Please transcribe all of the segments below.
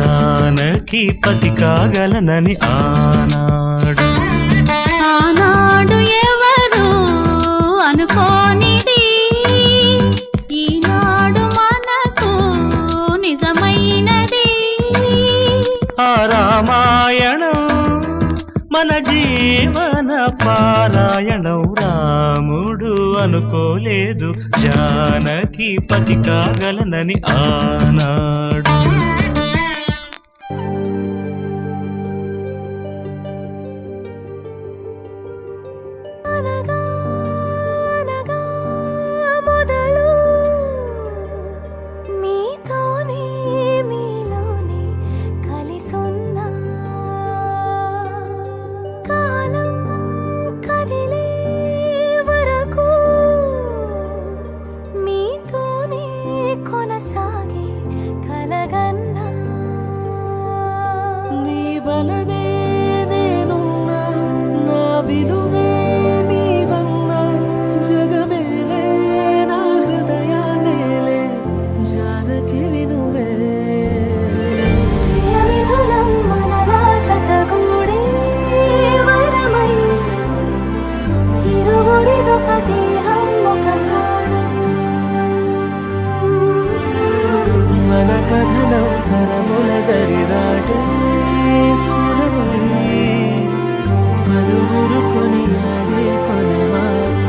జానకి పతి కాగలనని ఆనాడు ఎవరు అనుకోనిది ఈనాడు మనకు నిజమైనది. ఆ రామాయణం మన జీవన పారాయణం. రాముడు అనుకోలేదు జానకి పతి కాగలనని ఆనాడు. వలనే నేనున్నా నా విలువే నీవన్నా జగమేలే నా హృదయాన్నేలే జానకి వినువే. మనలా జతగూడే వరమై ఇరువురిదొక దేహం ఒక ప్రాణం. మన కథనం తరముల దరిదాటే పరువురు కొని ఆడే కొనమారే.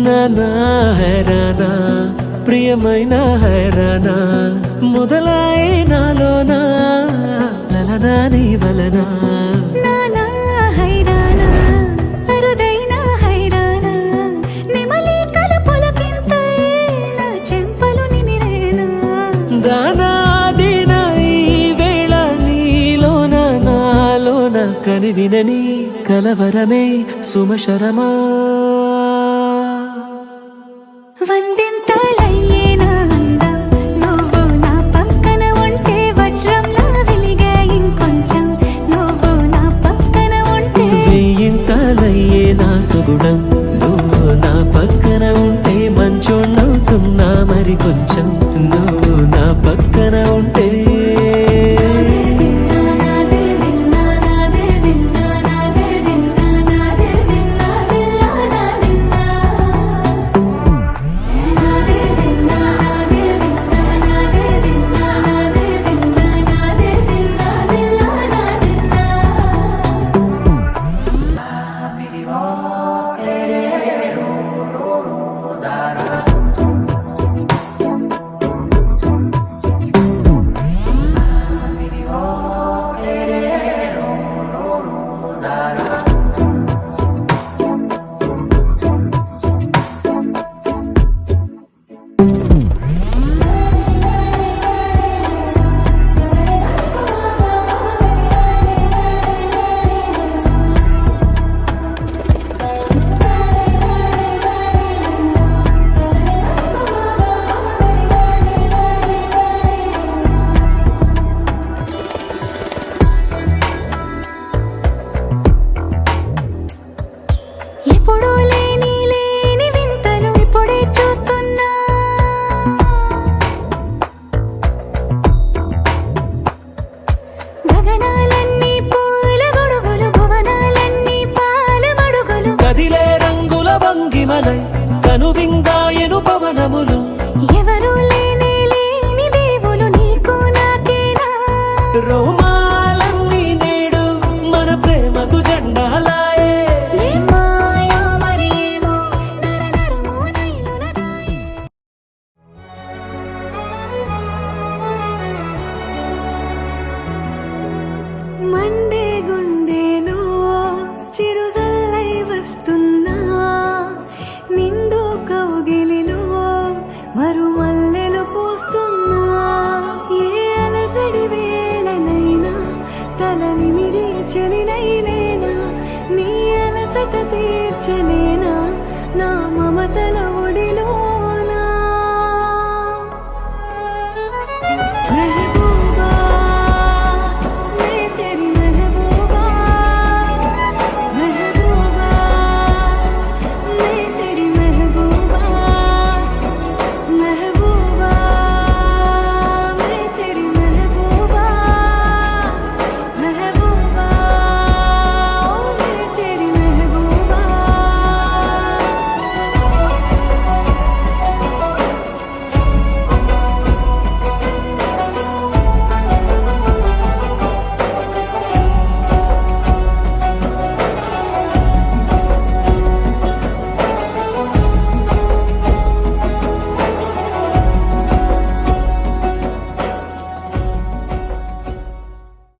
నానా హైరానా ప్రియమైన హైరానా మొదలై నాలోనా లలనా నీ వలనా. నానా హైరానా అరుదైన హైరానా నెమలి కలుపులకింతై నా చెంపలు నిమిరేనా. దానాదిన ఈ వేళ నీలోన నాలోన కనివినని కలవరమే సుమశరమా. వందింతలయ్యేనా అందం నువ్వు నా పక్కన ఉంటే వజ్రంలా వెలిగే ఇంకొంచెం నువ్వు నా పక్కన ఉంటే. వెయ్యింతలయ్యే నా సుగుణం నువ్వు నా పక్కన ఉంటే మంచోళ్ళవుతున్నా మరి కొంచెం నువ్వు నా పక్కన ఉంటే. తీర్చలేనా నా మమతలో